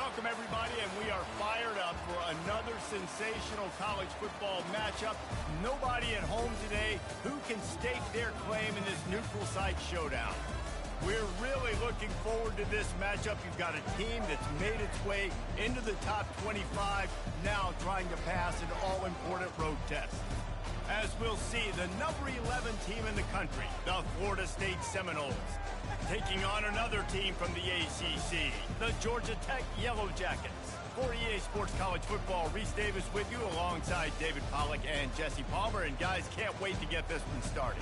Welcome, everybody, and we are fired up for another sensational college football matchup. Nobody at home today who can stake their claim in this neutral site showdown. We're really looking forward to this matchup. You've got a team that's made its way into the top 25, now trying to pass an all-important road test. As we'll see, the number 11 team in the country, the Florida State Seminoles, taking on another team from the ACC, the Georgia Tech Yellow Jackets. For EA Sports College Football, Reese Davis with you alongside David Pollack and Jesse Palmer. And guys, can't wait to get this one started.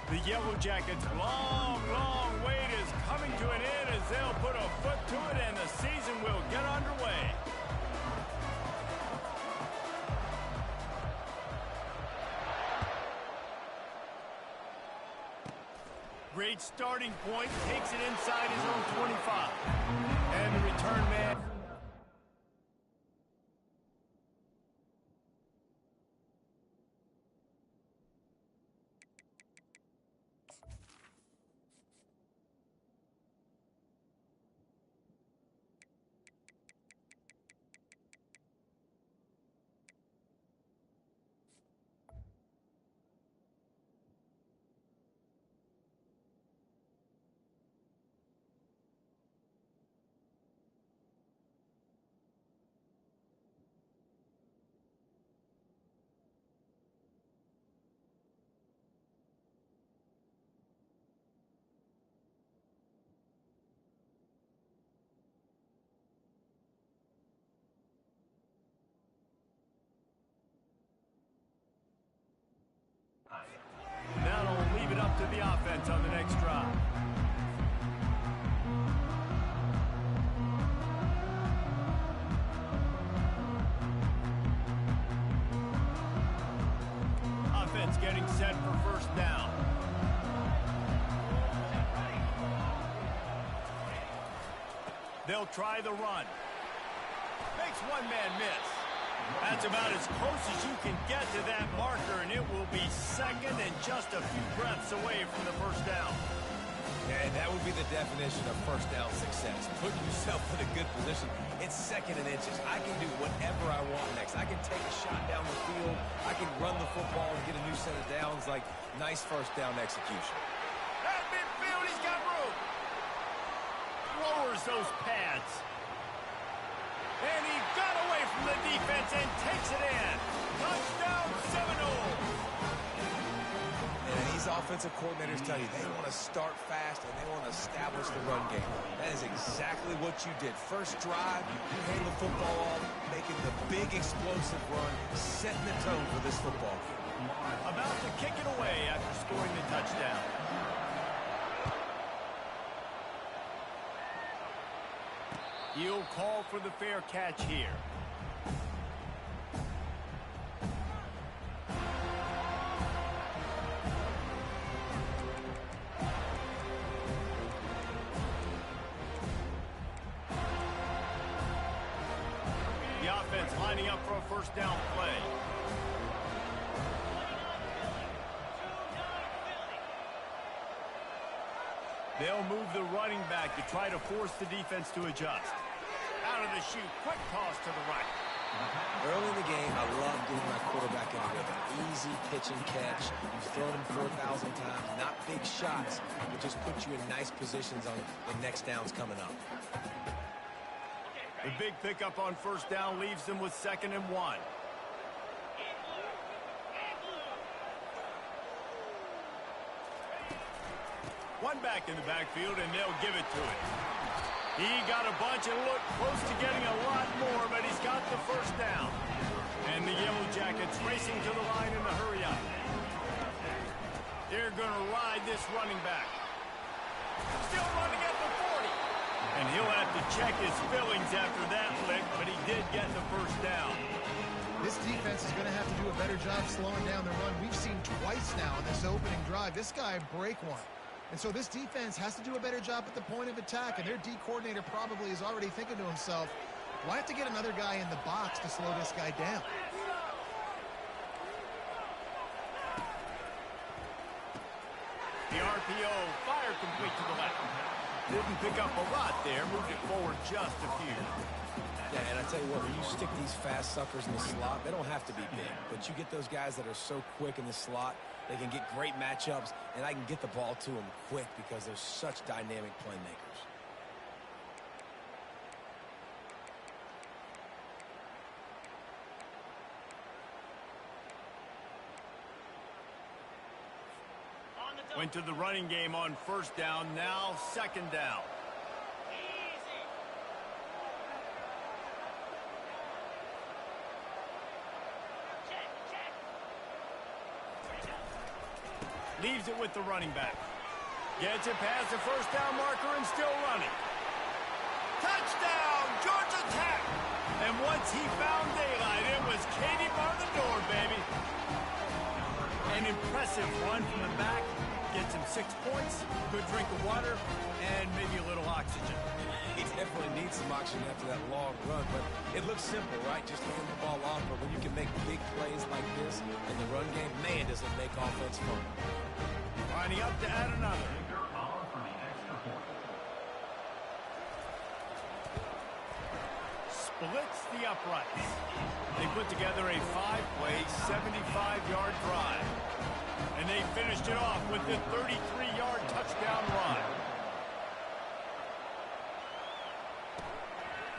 The Yellow Jackets' long wait is coming to an end as they'll put a foot to it and the season will get underway. Great starting point, takes it inside his own 25. And the return man. Now they'll leave it up to the offense on the next drive. Offense getting set for first down. They'll try the run. Makes one man miss. That's about as close as you can get to that marker, and it will be second and just a few breaths away from the first down. And that would be the definition of first down success. Put yourself in a good position. It's second and inches. I can do whatever I want next. I can take a shot down the field. I can run the football and get a new set of downs. Like, nice first down execution. At midfield, he's got room. Lowers those pads. And he got away from the defense and takes it in. Touchdown, Seminoles. And these offensive coordinators tell you they want to start fast and they want to establish the run game. That is exactly what you did. First drive, you hand the football off, making the big explosive run, setting the tone for this football game. About to kick it away after scoring the touchdown. He'll call for the fair catch here. The offense lining up for a first down play. They'll move the running back to try to force the defense to adjust. Out of the chute, quick toss to the right. Early in the game, I love getting my quarterback in a rhythm. Easy pitch and catch. You've thrown him 4,000 times. Not big shots, but just put you in nice positions on the next downs coming up. The big pickup on first down leaves them with 2nd and 1. One back in the backfield, and they'll give it to him. He got a bunch and looked close to getting a lot more, but he's got the first down. And the Yellow Jackets racing to the line in the hurry up. They're going to ride this running back. Still running at the 40. And he'll have to check his fillings after that lick, but he did get the first down. This defense is going to have to do a better job slowing down the run. We've seen twice now in this opening drive. This guy break one. And so this defense has to do a better job at the point of attack, and their D coordinator probably is already thinking to himself, well, I have to get another guy in the box to slow this guy down. The RPO fired complete to the left. Didn't pick up a lot there, moved it forward just a few. Yeah, and I tell you what, when you stick these fast suckers in the slot, they don't have to be big. But you get those guys that are so quick in the slot, they can get great matchups, and I can get the ball to them quick because they're such dynamic playmakers. Went to the running game on first down, now second down. Leaves it with the running back. Gets it past the first down marker and still running. Touchdown, Georgia Tech! And once he found daylight, it was Katie bar the door, baby. An impressive run from the back. Gets him 6 points, good drink of water, and maybe a little oxygen. He definitely needs some oxygen after that long run, but it looks simple, right? Just hand the ball off, but when you can make big plays like this in the run game, man, does it make offense fun. Lining up to add another. Splits the uprights. They put together a 5-play, 75-yard drive. And they finished it off with the 33-yard touchdown run.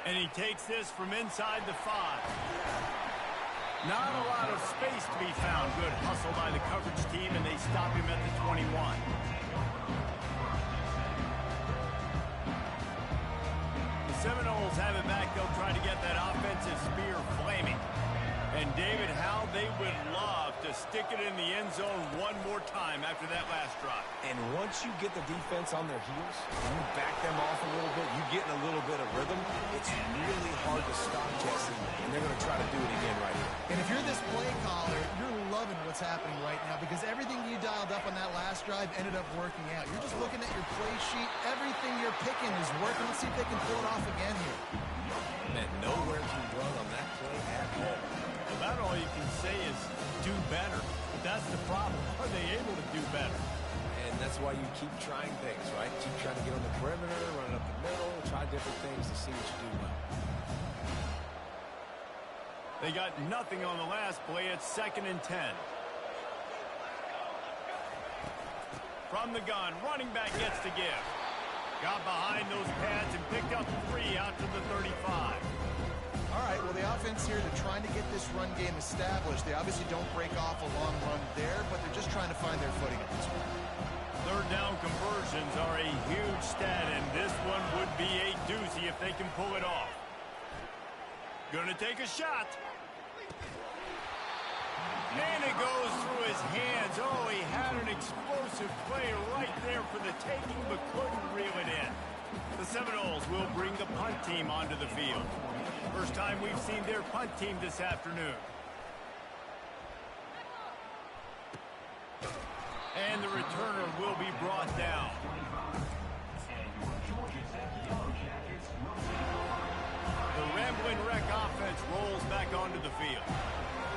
And he takes this from inside the 5. Not a lot of space to be found. Good hustle by the coverage team, and they stop him at the 21. The Seminoles have it back. They'll try to get that offensive spear flaming. And David, how they would love to stick it in the end zone one more time after that last drive. And once you get the defense on their heels, and you back them off a little bit, you get in a little bit of rhythm, it's really hard to stop Jesse, and they're going to try to do it again right here. And if you're this play caller, you're loving what's happening right now because everything you dialed up on that last drive ended up working out. You're just looking at your play sheet. Everything you're picking is working. Let's see if they can pull it off again here. Man, nowhere to run on that play at all. About all you can say is do better. But that's the problem. Are they able to do better? And that's why you keep trying things, right? Keep trying to get on the perimeter, run it up the middle, try different things to see what you do well. They got nothing on the last play. It's 2nd and 10. From the gun, running back gets to give. Got behind those pads and picked up 3 out to the 35. All right, well, the offense here, they're trying to get this run game established. They obviously don't break off a long run there, but they're just trying to find their footing at this point. Third down conversions are a huge stat, and this one would be a doozy if they can pull it off. Gonna take a shot. And it goes through his hands. Oh, he had an explosive play right there for the taking, but couldn't reel it in. The Seminoles will bring the punt team onto the field. First time we've seen their punt team this afternoon. And the returner will be brought down. The Ramblin' Wreck offense rolls back onto the field.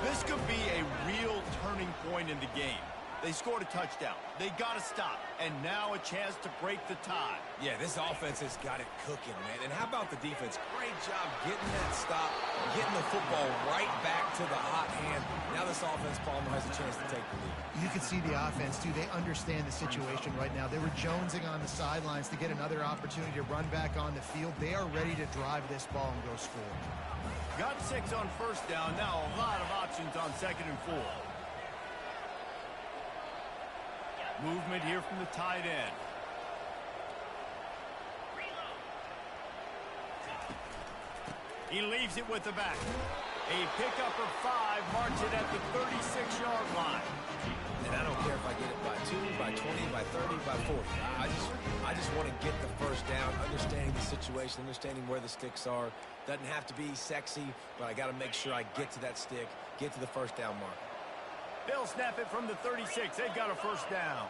This could be a real turning point in the game. They scored a touchdown. They got to stop. And now a chance to break the tie. Yeah, this offense has got it cooking, man. And how about the defense? Great job getting that stop, getting the football right back to the hot hand. Now this offense, Palmer, has a chance to take the lead. You can see the offense, too. They understand the situation right now. They were jonesing on the sidelines to get another opportunity to run back on the field. They are ready to drive this ball and go score. Got 6 on first down. Now a lot of options on 2nd and 4. Movement here from the tight end. He leaves it with the back. A pickup of 5 marks it at the 36-yard line. And I don't care if I get it by 2, by 20, by 30, by 40. I just want to get the first down, understanding the situation, understanding where the sticks are. Doesn't have to be sexy, but I got to make sure I get to that stick, get to the first down mark. They'll snap it from the 36. They've got a first down.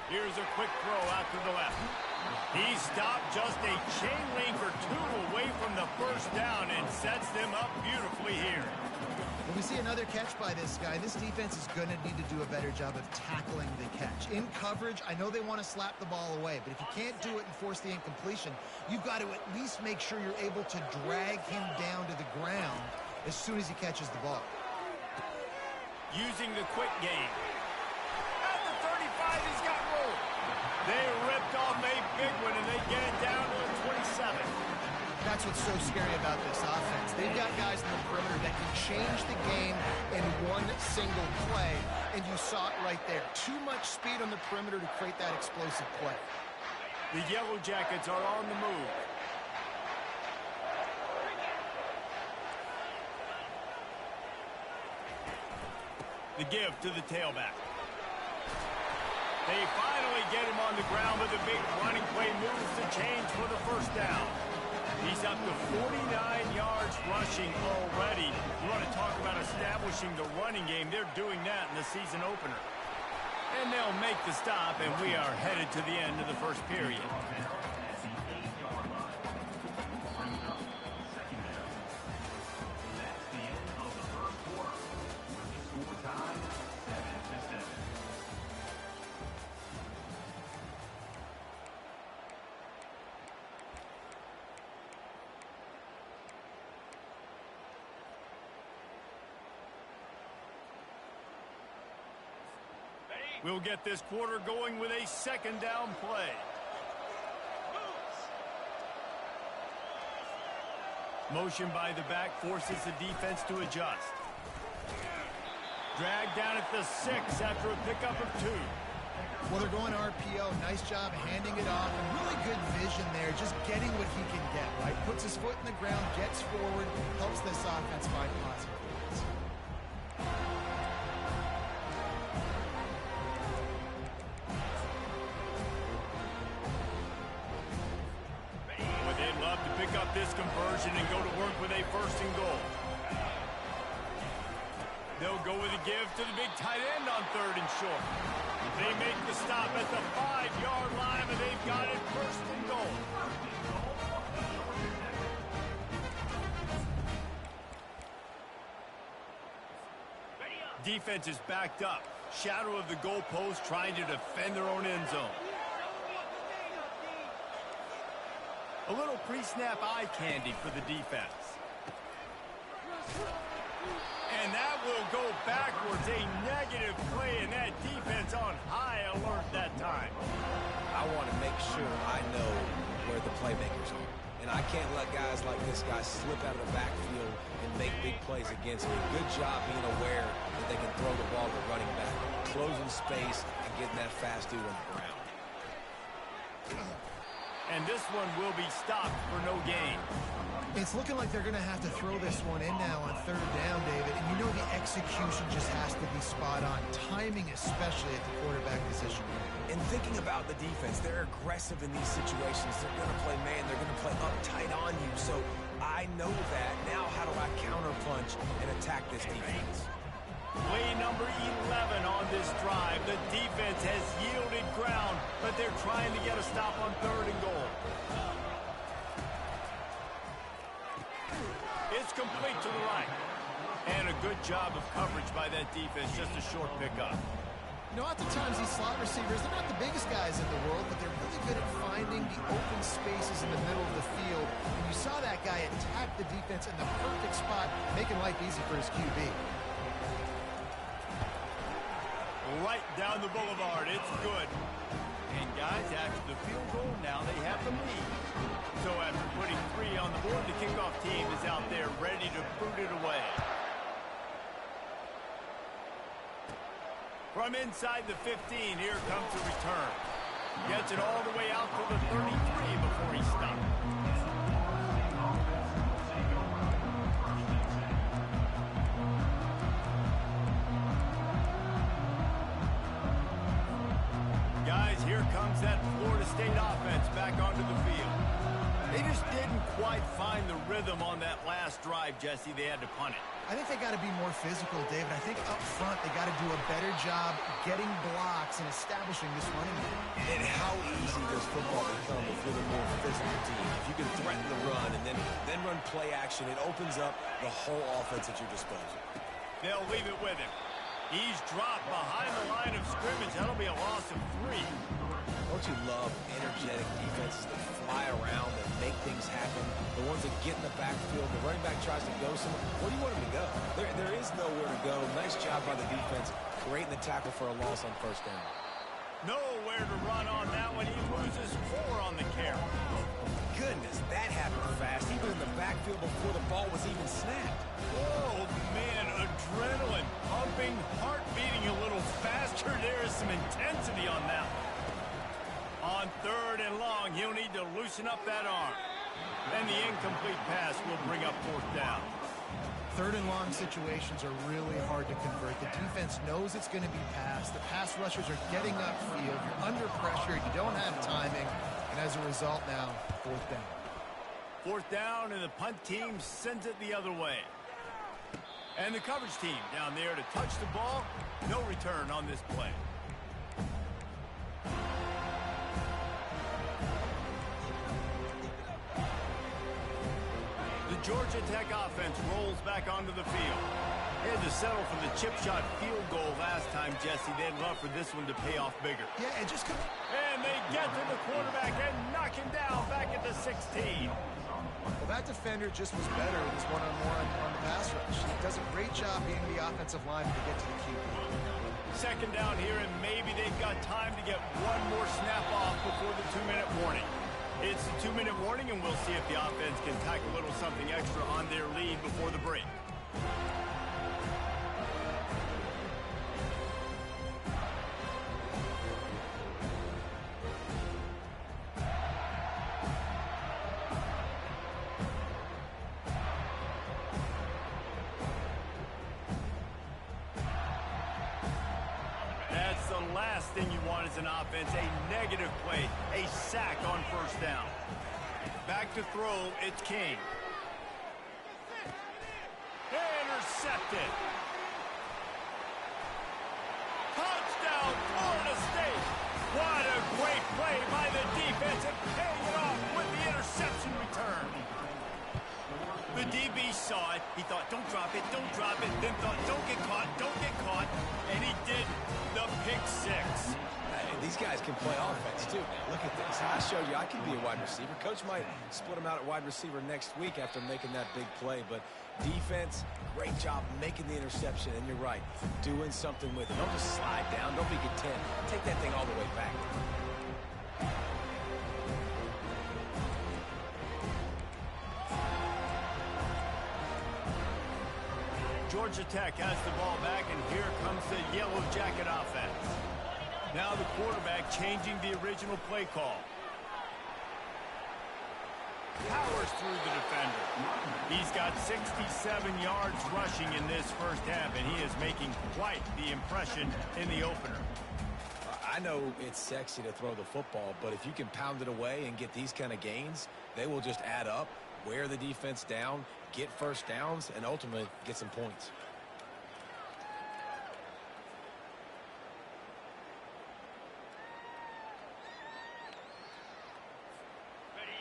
Here's a quick throw out to the left. He stopped just a chain link or two away from the first down and sets them up beautifully here. When we see another catch by this guy, this defense is going to need to do a better job of tackling the catch. In coverage, I know they want to slap the ball away, but if you can't do it and force the incompletion, you've got to at least make sure you're able to drag him down to the ground as soon as he catches the ball. Using the quick game. At the 35, he's got room. They ripped off a big one, and they get it down to the 27. That's what's so scary about this offense. They've got guys in the perimeter that can change the game in one single play, and you saw it right there. Too much speed on the perimeter to create that explosive play. The Yellow Jackets are on the move. The give to the tailback. They finally get him on the ground with a big running play, moves the chains for the first down. He's up to 49 yards rushing already. You want to talk about establishing the running game. They're doing that in the season opener. And they'll make the stop, and we are headed to the end of the first period. We'll get this quarter going with a second down play. Motion by the back forces the defense to adjust. Dragged down at the 6 after a pickup of 2. Well, they're going RPO. Nice job handing it off. And really good vision there, just getting what he can get, right? Puts his foot in the ground, gets forward, helps this offense find positive points. This conversion and go to work with a first and goal. They'll go with a give to the big tight end on 3rd and short. They make the stop at the 5-yard line, and they've got it first and goal. Defense is backed up. Shadow of the goalpost trying to defend their own end zone. A little pre-snap eye candy for the defense. And that will go backwards. A negative play, and that defense on high alert that time. I want to make sure I know where the playmakers are. And I can't let guys like this guy slip out of the backfield and make big plays against me. Good job being aware that they can throw the ball to running back, closing space, and getting that fast dude on the ground. And this one will be stopped for no gain. It's looking like they're going to have to throw this one in now on 3rd down, David. And you know the execution just has to be spot on. Timing, especially at the quarterback position. And thinking about the defense, they're aggressive in these situations. They're going to play man. They're going to play uptight on you. So I know that. Now how do I counterpunch and attack this defense? Play number 11 on this drive. The defense has yielded ground, but they're trying to get a stop on 3rd and goal. It's complete to the right. And a good job of coverage by that defense. Just a short pickup. You know, oftentimes these slot receivers, they're not the biggest guys in the world, but they're really good at finding the open spaces in the middle of the field. And you saw that guy attack the defense in the perfect spot, making life easy for his QB. Right down the boulevard. It's good. And guys, after the field goal, now they have the lead. So after putting 3 on the board, the kickoff team is out there ready to boot it away. From inside the 15, here comes the return. Gets it all the way out to the 33 before he stopped. Guys, here comes that Florida State offense back onto the field. They just didn't quite find the rhythm on that last drive, Jesse. They had to punt it. I think they got to be more physical, David. I think up front they got to do a better job getting blocks and establishing this running game. And how easy does football become if you're the more physical team? If you can threaten the run and then run play action, it opens up the whole offense at your disposal. They'll leave it with him. He's dropped behind the line of scrimmage. That'll be a loss of 3. Don't you love energetic defenses that fly around and make things happen? The ones that get in the backfield, the running back tries to go somewhere. Where do you want him to go? There is nowhere to go. Nice job by the defense, creating the tackle for a loss on first down. Nowhere to run on that one. He loses 4 on the carry. Goodness, that happened fast, even in the backfield before the ball was even snapped. Oh, man, adrenaline pumping, heart beating a little faster. There is some intensity on that one. On 3rd and long, he'll need to loosen up that arm. And the incomplete pass will bring up 4th down. 3rd and long situations are really hard to convert. The defense knows it's going to be passed. The pass rushers are getting upfield. You're under pressure. You don't have timing. And as a result now, 4th down. 4th down, and the punt team sends it the other way. And the coverage team down there to touch the ball. No return on this play. The Georgia Tech offense rolls back onto the field. They had to settle for the chip shot field goal last time, Jesse. They'd love for this one to pay off bigger. Yeah, and just come. And they get to the quarterback and knock him down back at the 16. Well, that defender just was better in his one-on-one on the pass rush. He does a great job being the offensive lineman to get to the QB. 2nd down here, and maybe they've got time to get one more snap off before the 2-minute warning. It's the 2-minute warning, and we'll see if the offense can tack a little something extra on their lead before the break. That's the last thing you want as an offense, a negative play, a sack on 1st down. Back to throw, it's King. Intercepted. Touchdown, Florida State. What a great play by the defense and paying it off with the interception return. The DB saw it. He thought, don't drop it, then thought, don't get caught, and he did. The pick 6. These guys can play offense, too. Look at this. I showed you I can be a wide receiver. Coach might split him out at wide receiver next week after making that big play. But defense, great job making the interception. And you're right, doing something with it. Don't just slide down. Don't be content. Take that thing all the way back. Georgia Tech has the ball back, and here comes the Yellow Jacket offense. Now the quarterback changing the original play call. Powers through the defender. He's got 67 yards rushing in this 1st half, and he is making quite the impression in the opener. I know it's sexy to throw the football, but if you can pound it away and get these kind of gains, they will just add up, wear the defense down, get 1st downs, and ultimately get some points.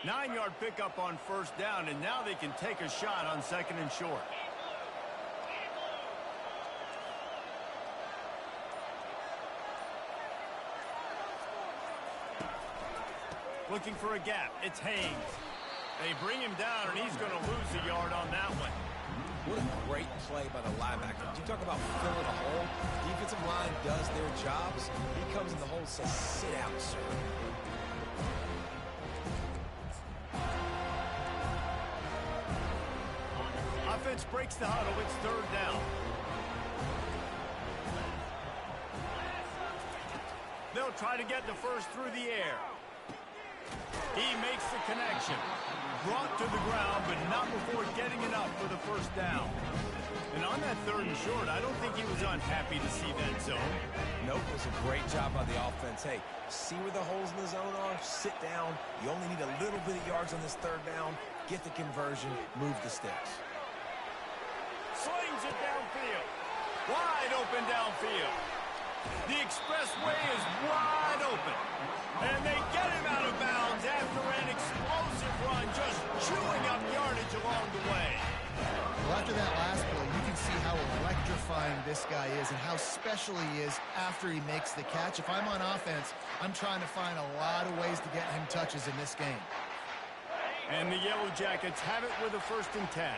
Nine-yard pickup on 1st down, and now they can take a shot on 2nd and short. Looking for a gap. It's Haynes. They bring him down, and he's going to lose a yard on that one. What a great play by the linebacker. You talk about filling a hole. Defensive line does their jobs. He comes in the hole and says, sit down, sir. Offense breaks the huddle. It's 3rd down. They'll try to get the first through the air. He makes the connection. Brought to the ground, but not before getting it up for the first down. And on that 3rd and short, I don't think he was unhappy to see that zone. Nope, it was a great job by the offense. Hey, see where the holes in the zone are? Sit down. You only need a little bit of yards on this 3rd down. Get the conversion. Move the sticks. Slings it downfield. Wide open downfield. The expressway is wide open. And they get him out of bounds after an explosive run, just chewing up yardage along the way. Well, after that last play, you can see how electrifying this guy is and how special he is after he makes the catch. If I'm on offense, I'm trying to find a lot of ways to get him touches in this game. And the Yellow Jackets have it with a 1st and 10.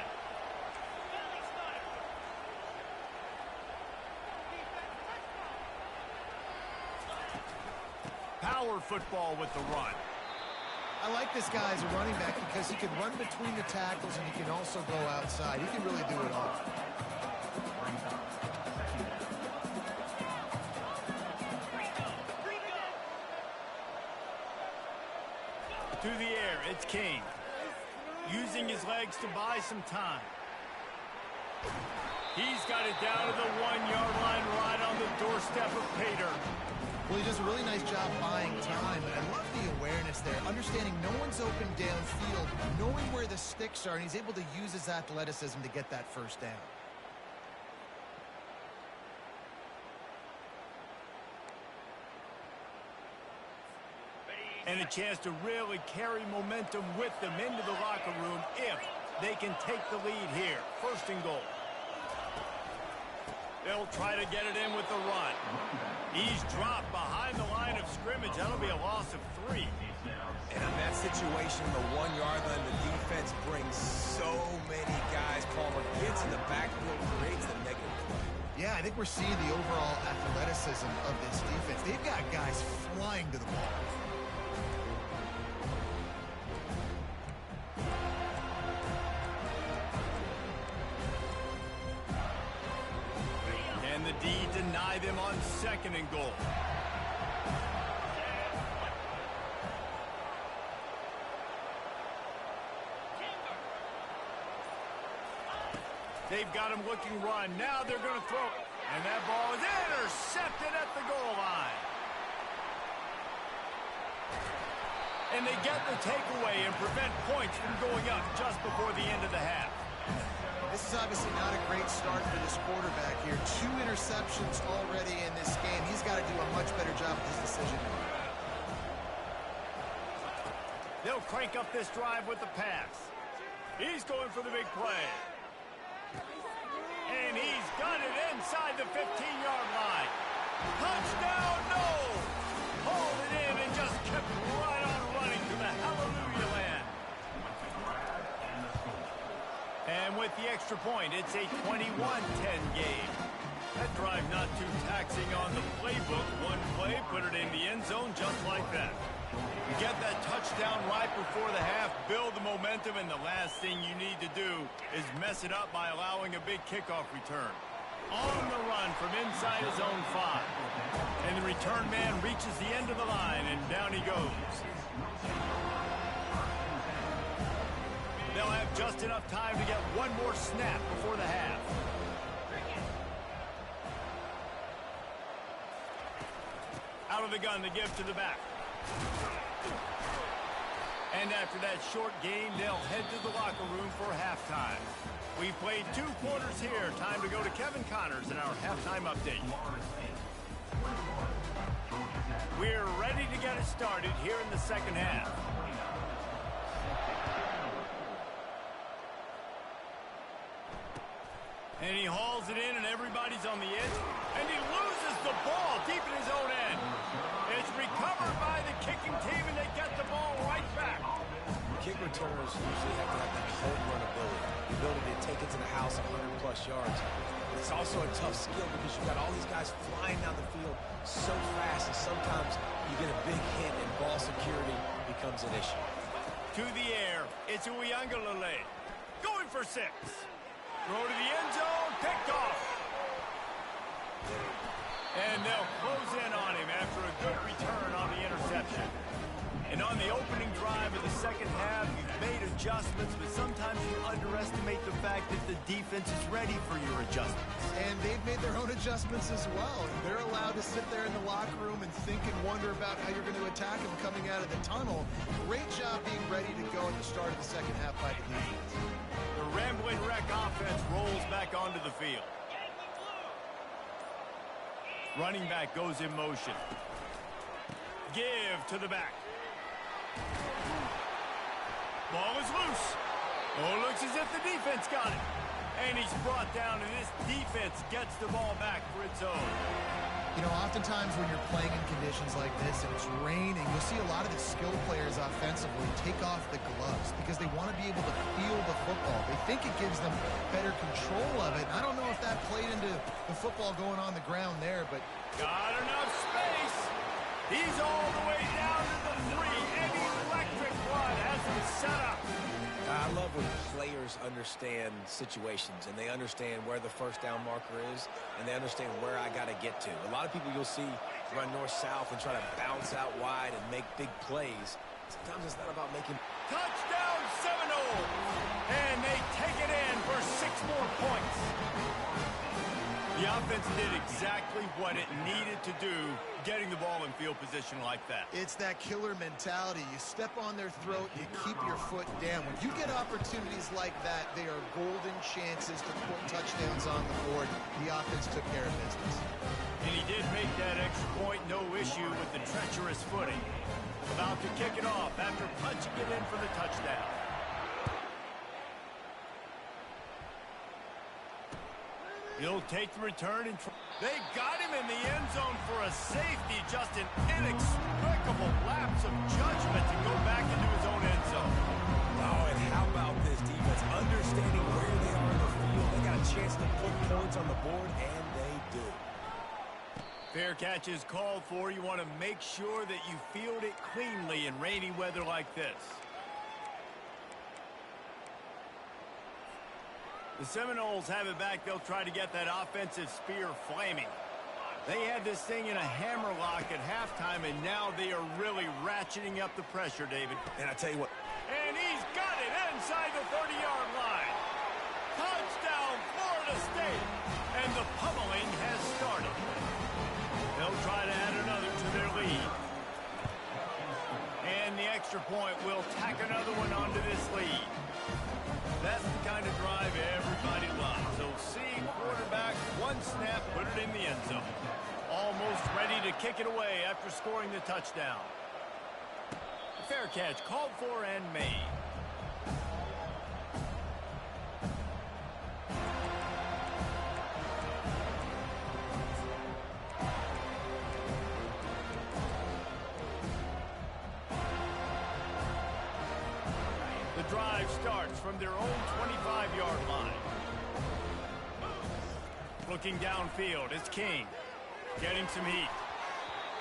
Power football with the run. I like this guy as a running back because he can run between the tackles and he can also go outside. He can really do it all. To the air, it's King. Using his legs to buy some time. He's got it down to the 1-yard line right on the doorstep of Pater. Well, he does a really nice job buying time, and I love the awareness there, understanding no one's open downfield, knowing where the sticks are, and he's able to use his athleticism to get that 1st down. And a chance to really carry momentum with them into the locker room if they can take the lead here. 1st and goal. They'll try to get it in with the run. He's dropped behind the line of scrimmage. That'll be a loss of 3. And in that situation, the 1-yard line, the defense brings so many guys. Palmer gets in the backfield, creates the negative play. Yeah, I think we're seeing the overall athleticism of this defense. They've got guys flying to the ball. And the D deny them on 2nd and goal. They've got him looking run. Now they're going to throw it. And that ball is intercepted at the goal line. And they get the takeaway and prevent points from going up just before the end of the half. This is obviously not a great start for this quarterback here. 2 interceptions already in this game. He's got to do a much better job with his decision. They'll crank up this drive with the pass. He's going for the big play. And he's got it inside the 15-yard line. Touchdown, no! Hauled it in and just kept right on running to the hallelujah land. And with the extra point, it's a 21-10 game. That drive not too taxing on the playbook. One play, put it in the end zone just like that. Get that touchdown right before the half, build the momentum, and the last thing you need to do is mess it up by allowing a big kickoff return. On the run from inside his own 5. And the return man reaches the end of the line, and down he goes. They'll have just enough time to get one more snap before the half. Out of the gun to give to the back. And after that short game, they'll head to the locker room for halftime. We played 2 quarters here. Time to go to Kevin Connors in our halftime update. We're ready to get it started here in the 2nd half. And he hauls it in, and everybody's on the edge. And he loses the ball deep in his own end. It's recovered by the kicking team, and they get the ball right back. Kick returners usually have to have that home run ability. The ability to take it to the house 100-plus yards. It's also a tough skill because you've got all these guys flying down the field so fast, and sometimes you get a big hit and ball security becomes an issue. To the air, it's Uyangalele. Going for 6. Throw to the end zone, picked off. And they'll close in on him after a good return on the interception. And And on the opening drive of the second half, you've made adjustments, but sometimes you underestimate the fact that the defense is ready for your adjustments. And they've made their own adjustments as well. They're allowed to sit there in the locker room and think and wonder about how you're going to attack them coming out of the tunnel. Great job being ready to go at the start of the second half by the defense. The Rambling Wreck offense rolls back onto the field. Running back goes in motion. Give to the back. Ball is loose. Oh, looks as if the defense got it. And he's brought down, and this defense gets the ball back for its own. You know, oftentimes when you're playing in conditions like this and it's raining, you'll see a lot of the skill players offensively take off the gloves because they want to be able to feel the football. They think it gives them better control of it. I don't know if that played into the football going on the ground there, but... Got enough space. He's all the way down to the 3, and electric run has him set up. I love when players understand situations and they understand where the first down marker is and they understand where I got to get to. A lot of people you'll see run north-south and try to bounce out wide and make big plays. Sometimes it's not about making... Touchdown Seminoles! And they take it in for 6 more points. The offense did exactly what it needed to do, getting the ball in field position like that. It's that killer mentality. You step on their throat, you keep your foot down. When you get opportunities like that, they are golden chances to put touchdowns on the board. The offense took care of business. And he did make that extra point, no issue with the treacherous footing. About to kick it off after punching it in for the touchdown. He'll take the return and they got him in the end zone for a safety. Just an inexplicable lapse of judgment to go back into his own end zone. Oh, and how about this defense? Understanding where they are in the field. They got a chance to put points on the board, and they do. Fair catch is called for. You want to make sure that you field it cleanly in rainy weather like this. The Seminoles have it back. They'll try to get that offensive spear flaming. They had this thing in a hammerlock at halftime, and now they are really ratcheting up the pressure, David. And I tell you what. And he's got it inside the 30-yard line. Touchdown, Florida State. And the pummeling has started. They'll try to add another to their lead. And the extra point will tack another one onto this lead. That's the kind of drive everybody loves. So see quarterback, one snap, put it in the end zone. Almost ready to kick it away after scoring the touchdown. Fair catch called for and made. The drive starts from their own 25-yard line. Looking downfield, it's King. Getting some heat.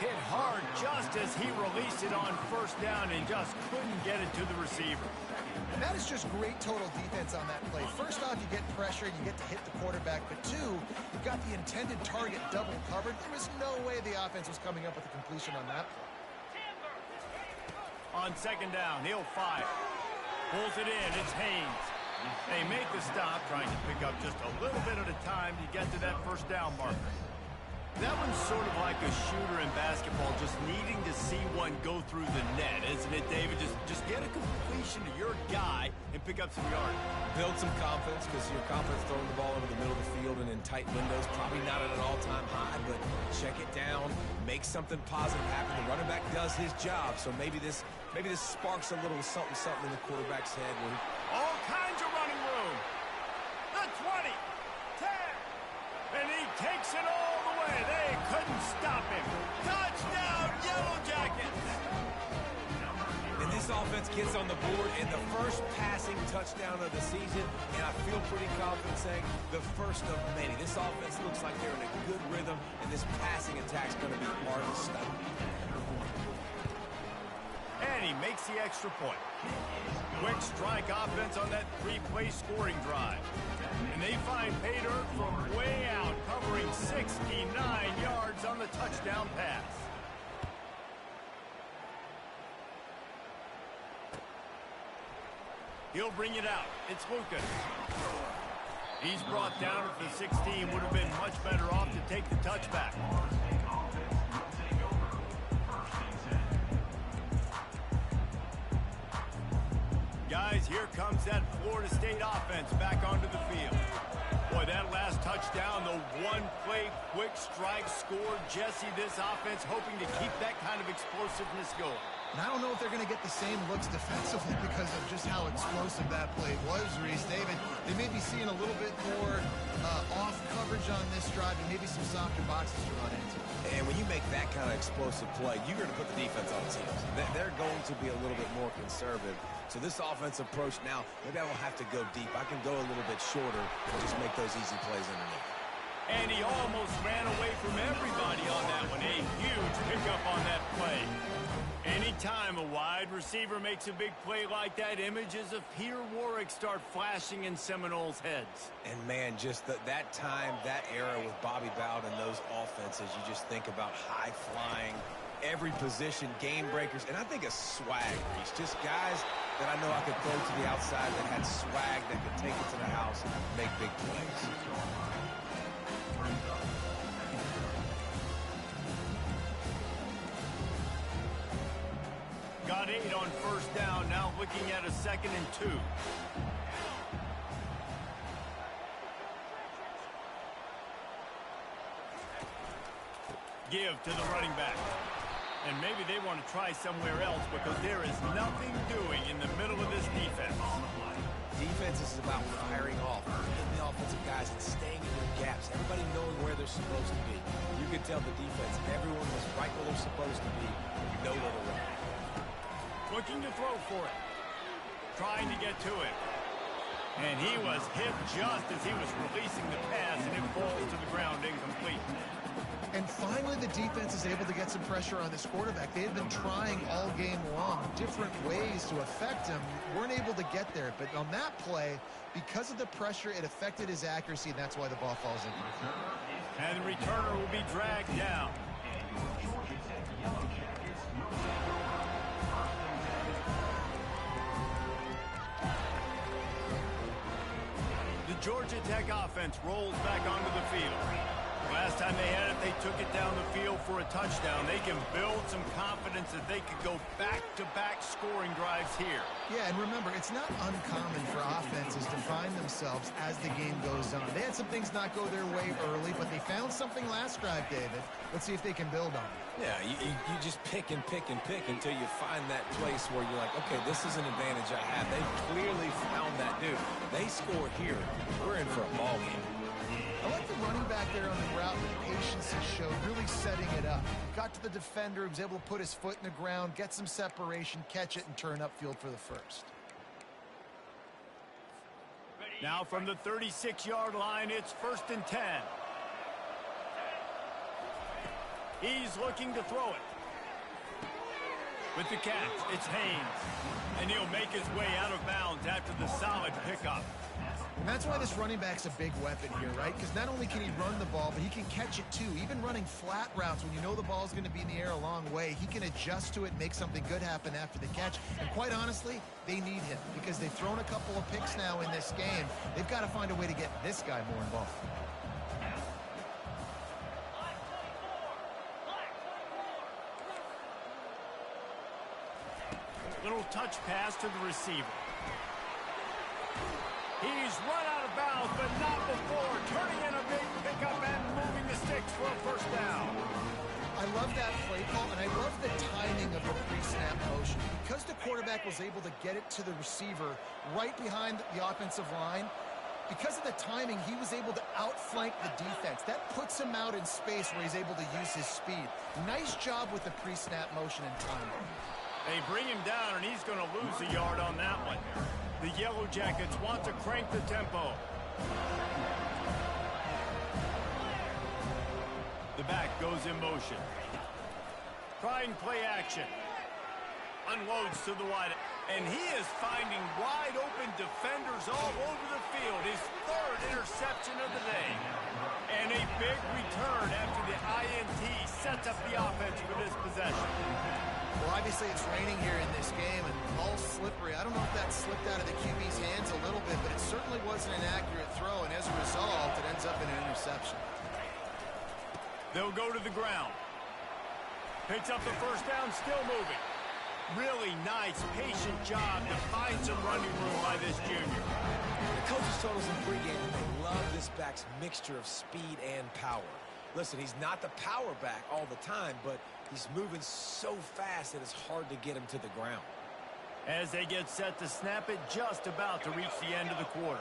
Hit hard just as he released it on first down and just couldn't get it to the receiver. And that is just great total defense on that play. First off, you get pressure and you get to hit the quarterback. But two, you've got the intended target double covered. There was no way the offense was coming up with a completion on that play. On second down, he'll fire. Pulls it in, it's Haynes. They make the stop, trying to pick up just a little bit at a time to get to that first down marker. That one's sort of like a shooter in basketball, just needing to see one go through the net, isn't it, David? Just get a completion to your guy and pick up some yardage. Build some confidence, because your confidence throwing the ball over the middle of the field and in tight windows, probably not at an all-time high, but check it down, make something positive happen. The running back does his job, so maybe this sparks a little something in the quarterback's head. All kinds of running room. The 20, 10, and he takes it all the way. They couldn't stop him. Touchdown, Yellow Jackets. And this offense gets on the board in the first passing touchdown of the season, and I feel pretty confident saying the first of many. This offense looks like they're in a good rhythm, and this passing attack's going to be hard to stop. And he makes the extra point. Quick strike offense on that 3-play scoring drive. And they find pay dirt from way out, covering 69 yards on the touchdown pass. He'll bring it out. It's Lucas. He's brought down at the 16. Would have been much better off to take the touchback. Guys, here comes that Florida State offense back onto the field. Boy, that last touchdown, the one-play quick strike scored. Jesse, this offense hoping to keep that kind of explosiveness going. And I don't know if they're going to get the same looks defensively because of just how explosive that play was, Reese. David, they may be seeing a little bit more off coverage on this drive and maybe some softer boxes to run into. And when you make that kind of explosive play, you're going to put the defense on its heels. They're going to be a little bit more conservative. So this offense approach now, maybe I don't have to go deep. I can go a little bit shorter and just make those easy plays underneath. And he almost ran away from everybody on that one. A huge pickup on that play. Anytime a wide receiver makes a big play like that, images of Peter Warrick start flashing in Seminoles' heads. And, man, just that time, that era with Bobby Bowden and those offenses, you just think about high-flying, every position, game breakers, and I think a swag, Reese. Just guys that I know I could throw to the outside that had swag that could take it to the house and make big plays. Got 8 on first down, now looking at a 2nd and 2. Give to the running back. And maybe they want to try somewhere else because there is nothing doing in the middle of this defense. Defense is about firing off, getting the offensive guys and staying in their gaps, everybody knowing where they're supposed to be. You can tell the defense, everyone was right where they're supposed to be. You know where to run. Looking to throw for it. Trying to get to it. And he was hit just as he was releasing the pass, and it falls to the ground incomplete. And finally, the defense is able to get some pressure on this quarterback. They had been trying all game long different ways to affect him. Weren't able to get there. But on that play, because of the pressure, it affected his accuracy, and that's why the ball falls in. And the returner will be dragged down. The Georgia Tech offense rolls back onto the field. Last time they had it, they took it down the field for a touchdown. They can build some confidence that they could go back-to-back scoring drives here. Yeah, and remember, it's not uncommon for offenses to find themselves as the game goes on. They had some things not go their way early, but they found something last drive, David. Let's see if they can build on it. Yeah, you just pick and pick and pick until you find that place where you're like, okay, this is an advantage I have. They clearly found that dude. They score here. We're in for a ball game. I like the running back there on the route, the patience he showed, really setting it up. Got to the defender, he was able to put his foot in the ground, get some separation, catch it, and turn upfield for the first. Now from the 36-yard line, it's 1st and 10. He's looking to throw it. With the catch, it's Haynes. And he'll make his way out of bounds after the solid pickup. And that's why this running back's a big weapon here, right? Because not only can he run the ball, but he can catch it too. Even running flat routes when you know the ball's going to be in the air a long way, he can adjust to it and make something good happen after the catch. And quite honestly, they need him because they've thrown a couple of picks now in this game. They've got to find a way to get this guy more involved. Little touch pass to the receiver. He's run out of bounds, but not before. Turning in a big pickup and moving the sticks for a first down. I love that play call, and I love the timing of the pre-snap motion. Because the quarterback was able to get it to the receiver right behind the offensive line, because of the timing, he was able to outflank the defense. That puts him out in space where he's able to use his speed. Nice job with the pre-snap motion and timing. They bring him down, and he's going to lose a yard on that one. The Yellow Jackets want to crank the tempo. The back goes in motion. Trying play action. Unloads to the wide. And he is finding wide open defenders all over the field. His 3rd interception of the day. And a big return after the INT sets up the offense for this possession. Well, obviously it's raining here in this game, and all slippery. I don't know if that slipped out of the QB's hands a little bit, but it certainly wasn't an accurate throw, and as a result, it ends up in an interception. They'll go to the ground. Picks up the first down, still moving. Really nice, patient job to find some running room by this junior. The coaches told us in pregame that they love this back's mixture of speed and power. Listen, he's not the power back all the time, but he's moving so fast that it's hard to get him to the ground. As they get set to snap it, just about to reach the end of the quarter.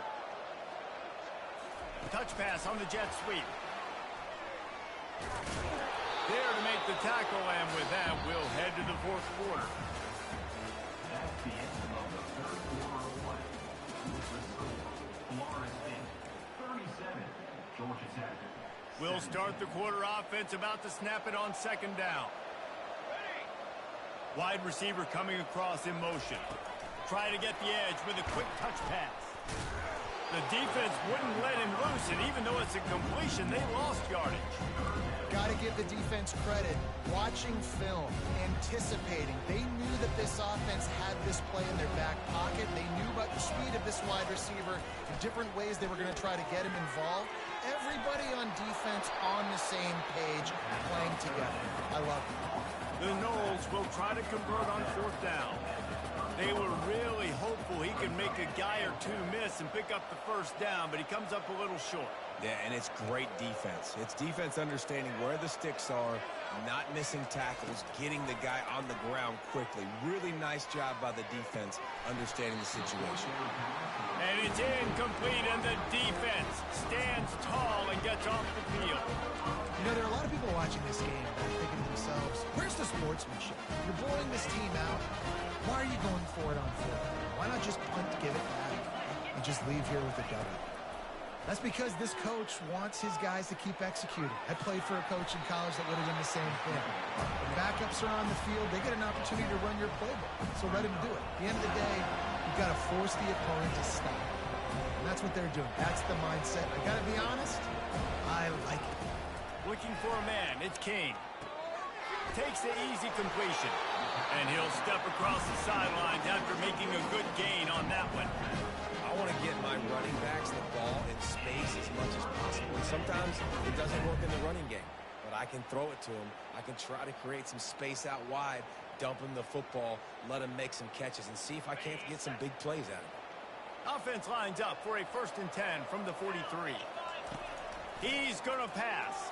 Touch pass on the jet sweep. There to make the tackle, and with that, we'll head to the fourth quarter. That's the end of the third quarter of play. Florida State, 37, Georgia Tech. We'll start the quarter offense, about to snap it on second down. Wide receiver coming across in motion. Try to get the edge with a quick touch pass. The defense wouldn't let him loose, and even though it's a completion, they lost yardage. Got to give the defense credit. Watching film, anticipating. They knew that this offense had this play in their back pocket. They knew about the speed of this wide receiver, the different ways they were going to try to get him involved. Everybody on defense on the same page, playing together. I love it. The Noles will try to convert on fourth down. They were really hopeful he could make a guy or two miss and pick up the first down, but he comes up a little short. Yeah, and it's great defense. It's defense understanding where the sticks are, not missing tackles, getting the guy on the ground quickly. Really nice job by the defense understanding the situation. And it's incomplete, and the defense stands tall and gets off the field. You know, there are a lot of people watching this game that are thinking to themselves, where's the sportsmanship? You're blowing this team out. Why are you going for it on fourth? Why not just punt, give it back, and just leave here with a W? That's because this coach wants his guys to keep executing. I played for a coach in college that would have done the same thing. When backups are on the field, they get an opportunity to run your playbook, so let him do it. At the end of the day, you've got to force the opponent to stop. And that's what they're doing. That's the mindset. I got to be honest, I like it. Looking for a man, it's Kane. Takes the easy completion. And he'll step across the sidelines after making a good gain on that one. I want to get my running backs the ball in space as much as possible. And sometimes it doesn't work in the running game. But I can throw it to him. I can try to create some space out wide, dump him the football, let him make some catches, and see if I can't get some big plays out of him. Offense lines up for a 1st and 10 from the 43. He's going to pass.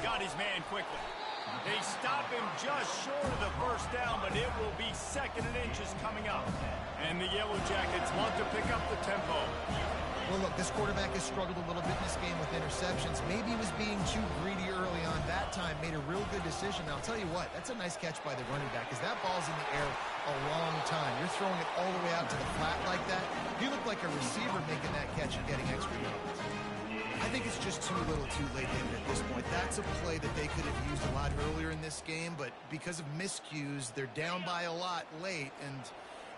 Got his man quickly. They stop him just short of the first down, but it will be 2nd and inches coming up. And the Yellow Jackets want to pick up the tempo. Well, look, this quarterback has struggled a little bit in this game with interceptions. Maybe he was being too greedy early on. That time made a real good decision. Now, I'll tell you what, that's a nice catch by the running back, because that ball's in the air a long time. You're throwing it all the way out to the flat like that. You look like a receiver making that catch and getting extra yards. I think it's just too little too late in at this point. That's a play that they could have used a lot earlier in this game, but because of miscues, they're down by a lot late, and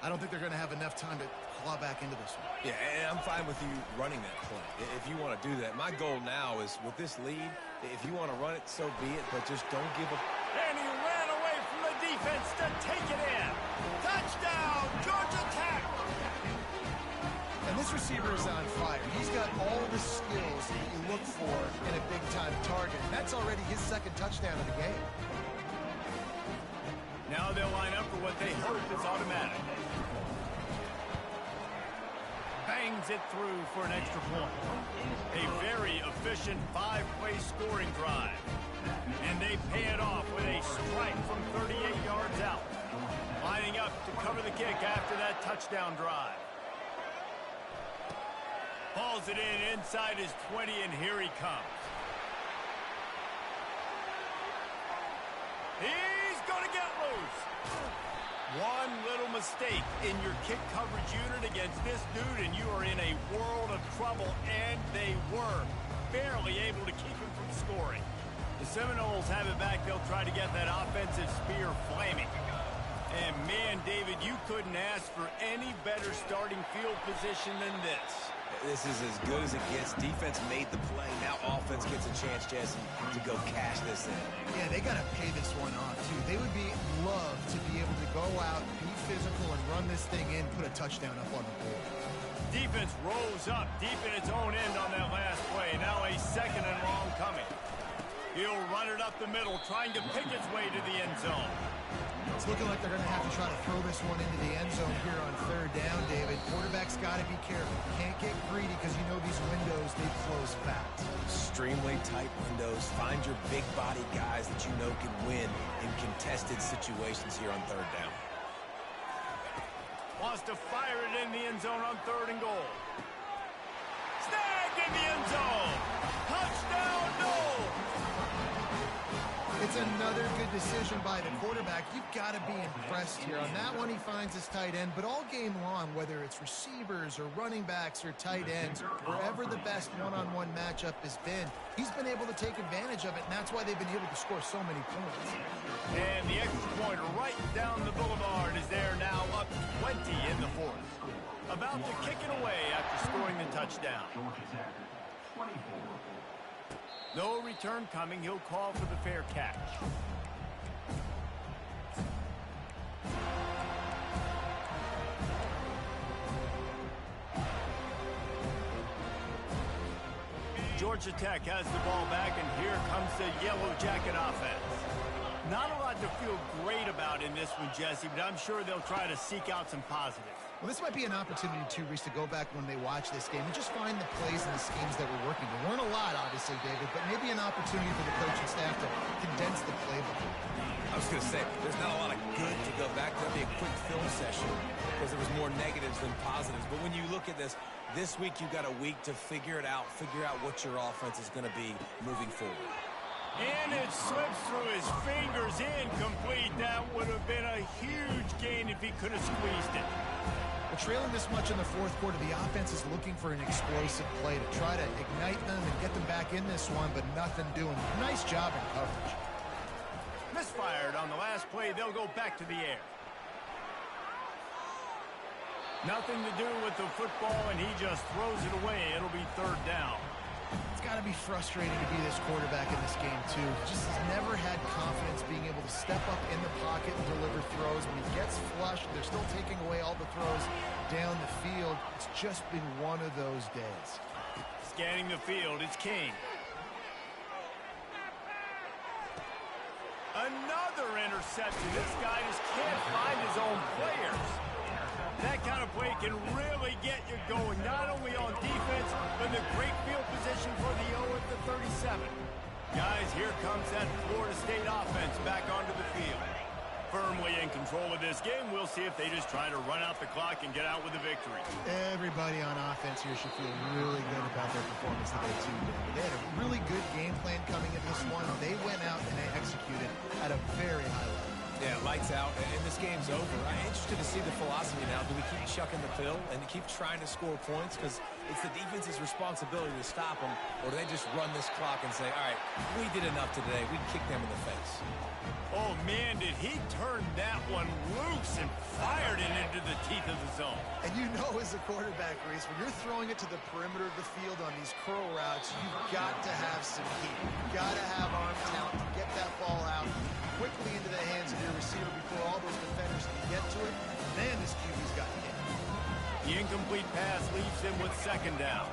I don't think they're going to have enough time to claw back into this one. Yeah, and I'm fine with you running that play if you want to do that. My goal now is, with this lead, if you want to run it, so be it, but just don't give up. And he ran away from the defense to take it in. Touchdown, Georgia Tech! And this receiver is on fire. He's got all the skills that you look for in a big-time target. That's already his 2nd touchdown of the game. Now they'll line up for what they hope is automatic. Bangs it through for an extra point. A very efficient 5-play scoring drive. And they pay it off with a strike from 38 yards out. Lining up to cover the kick after that touchdown drive. Hauls it in inside his 20, and here he comes. He's going to get loose. One little mistake in your kick coverage unit against this dude, and you are in a world of trouble, and they were barely able to keep him from scoring. The Seminoles have it back. They'll try to get that offensive spear flaming. And, man, David, you couldn't ask for any better starting field position than this. This is as good as it gets. Defense made the play. Now offense gets a chance, Jesse, to go cash this in. Yeah, they got to pay this one off, too. They would love to be able to go go out, be physical, and run this thing in, put a touchdown up on the board. Defense rolls up deep in its own end on that last play. Now a second and long coming. He'll run it up the middle, trying to pick its way to the end zone. It's looking like they're going to have to try to throw this one into the end zone here on third down, David. Quarterback's got to be careful. Can't get greedy because you know these windows, they close fast. Extremely tight windows. Find your big body guys that you know can win in contested situations here on third down. Wants to fire it in the end zone on third and goal. Snagged in the end zone. Touchdown, no! It's another good decision by the quarterback. You've got to be impressed here. On that one, he finds his tight end, but all game long, whether it's receivers or running backs or tight ends, wherever the best one-on-one matchup has been, he's been able to take advantage of it, and that's why they've been able to score so many points. And the extra point right down the boulevard is there now, up 20 in the fourth. About to kick it away after scoring the touchdown. No return coming. He'll call for the fair catch. Georgia Tech has the ball back, and here comes the Yellow Jacket offense. Not a lot to feel great about in this one, Jesse, but I'm sure they'll try to seek out some positives. Well, this might be an opportunity, too, Reese, to go back when they watch this game and just find the plays and the schemes that were working. There weren't a lot, obviously, David, but maybe an opportunity for the coaching staff to condense the playbook. I was going to say, there's not a lot of good to go back to. That'd be a quick film session because there was more negatives than positives. But when you look at this week you've got a week to figure it out, figure out what your offense is going to be moving forward. And it slips through his fingers, incomplete. That would have been a huge gain if he could have squeezed it. Well, trailing this much in the fourth quarter, the offense is looking for an explosive play to try to ignite them and get them back in this one, but nothing doing. Nice job in coverage. Misfired on the last play. They'll go back to the air. Nothing to do with the football, and he just throws it away. It'll be third down. It's got to be frustrating to be this quarterback in this game, too. He just has never had confidence being able to step up in the pocket and deliver throws. When he gets flushed, they're still taking away all the throws down the field. It's just been one of those days. Scanning the field, it's King. Another interception. This guy just can't find his own players. That kind of play can really get you going, not only on defense, but the great field position for the O at the 37. Guys, here comes that Florida State offense back onto the field. Firmly in control of this game. We'll see if they just try to run out the clock and get out with a victory. Everybody on offense here should feel really good about their performance today, too. They had a really good game plan coming into this one. They went out and they executed at a very high level. Yeah, lights out, and this game's over. I'm interested to see the philosophy now. Do we keep chucking the pill and keep trying to score points? Because it's the defense's responsibility to stop them, or do they just run this clock and say, all right, we did enough today. We kick them in the face. Oh, man, did he turn that one loose and fired it into the teeth of the zone. And you know as a quarterback, Reese, when you're throwing it to the perimeter of the field on these curl routes, you've got to have some heat. You've got to have arm talent to get that ball out quickly into the hands of your receiver before all those defenders can get to it. Man, this QB's got to hit. The incomplete pass leaves him with second down.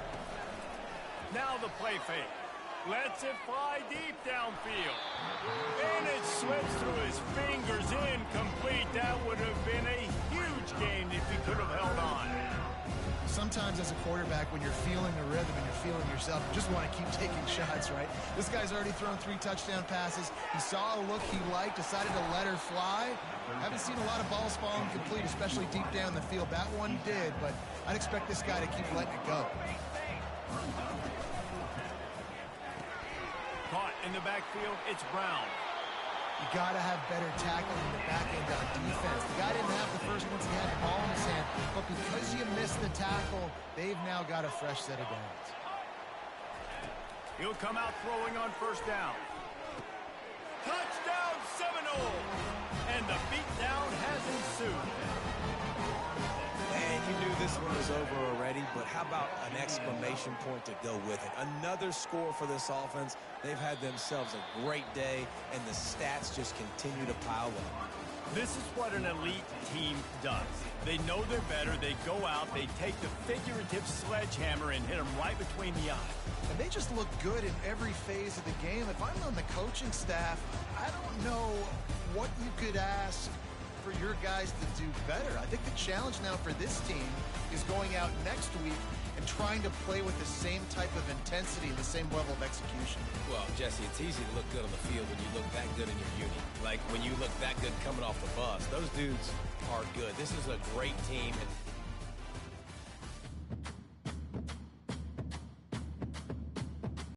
Now the play fake. Lets it fly deep downfield. And it slips through his fingers, incomplete. That would have been a huge gain if he could have held on. Sometimes as a quarterback, when you're feeling the rhythm and you're feeling yourself, you just want to keep taking shots, right? This guy's already thrown 3 touchdown passes. He saw a look he liked, decided to let her fly. Haven't seen a lot of balls falling complete, especially deep down the field. That one did, but I'd expect this guy to keep letting it go. Caught in the backfield, it's Brown. You got to have better tackling in the back end on defense. The guy didn't have the first once he had the ball in his hand, but because you missed the tackle, they've now got a fresh set of downs. He'll come out throwing on first down. Touchdown Seminole! And the beatdown has ensued. And you knew this one was over already, but how about an exclamation point to go with it? Another score for this offense. They've had themselves a great day, and the stats just continue to pile up. This is what an elite team does. They know they're better. They go out. They take the figurative sledgehammer and hit them right between the eyes. And they just look good in every phase of the game. If I'm on the coaching staff, I don't know what you could ask for your guys to do better. I think the challenge now for this team is going out next week and trying to play with the same type of intensity and the same level of execution. Well, Jesse, it's easy to look good on the field when you look that good in your uni. Like when you look that good coming off the bus. Those dudes are good. This is a great team, and